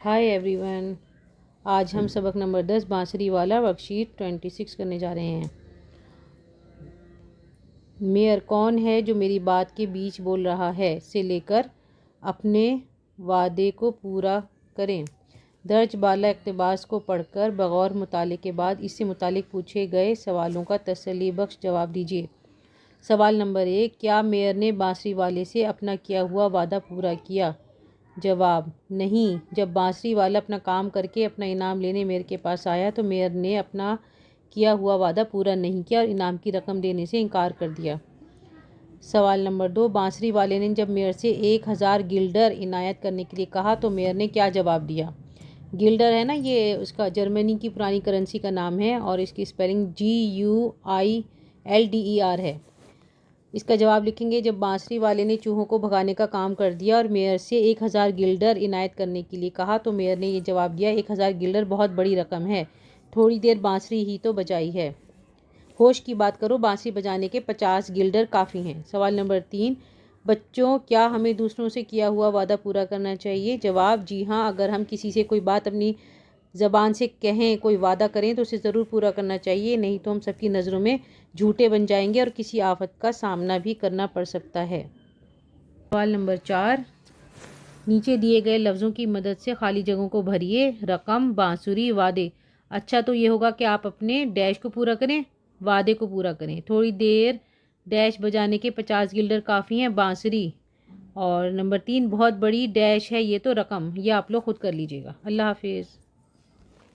High every one, آج ہم سبق نمبر 10 بانسری والا ورک شیٹ 26 کرنے جا رہے ہیں۔ میئر کون ہے جو میری بات کے بیچ بول رہا ہے سے لے کر اپنے وعدے کو پورا کریں۔ درج بالا اقتباس کو پڑھ کر بغور مطالعے کے بعد اس سے متعلق پوچھے گئے سوالوں کا تسلی بخش جواب دیجیے۔ سوال نمبر 1، کیا میئر نے بانسری والے سے اپنا کیا ہوا وعدہ پورا کیا؟ جواب: نہیں۔ جب بانسری والا اپنا کام کر کے اپنا انعام لینے میئر کے پاس آیا تو میئر نے اپنا کیا ہوا وعدہ پورا نہیں کیا اور انعام کی رقم دینے سے انکار کر دیا۔ سوال نمبر 2، بانسری والے نے جب میئر سے 1000 گلڈر عنایت کرنے کے لیے کہا تو میئر نے کیا جواب دیا؟ گلڈر ہے نا، یہ اس کا جرمنی کی پرانی کرنسی کا نام ہے اور اس کی اسپیلنگ GUILDER ہے۔ اس کا جواب لکھیں گے، جب بانسری والے نے چوہوں کو بھگانے کا کام کر دیا اور میئر سے 1000 گلڈر عنایت کرنے کے لیے کہا تو میئر نے یہ جواب دیا، 1000 گلڈر بہت بڑی رقم ہے، تھوڑی دیر بانسری ہی تو بجائی ہے۔ ہوش کی بات کرو، بانسری بجانے کے 50 گلڈر کافی ہیں۔ سوال نمبر 3، بچوں کیا ہمیں دوسروں سے کیا ہوا وعدہ پورا کرنا چاہیے؟ جواب: جی ہاں، اگر ہم کسی سے کوئی بات اپنی زبان سے کہیں، کوئی وعدہ کریں تو اسے ضرور پورا کرنا چاہیے، نہیں تو ہم سب کی نظروں میں جھوٹے بن جائیں گے اور کسی آفت کا سامنا بھی کرنا پڑ سکتا ہے۔ سوال نمبر 4، نیچے دیے گئے لفظوں کی مدد سے خالی جگہوں کو بھریے۔ رقم، بانسری، وعدے۔ اچھا تو یہ ہوگا کہ آپ اپنے ڈیش کو پورا کریں، وعدے کو پورا کریں۔ تھوڑی دیر ڈیش بجانے کے 50 گلڈر کافی ہیں، بانسری۔ اور نمبر 3، بہت بڑی ڈیش ہے یہ تو رقم، یہ آپ لوگ خود کر لیجیے گا۔ اللہ حافظ۔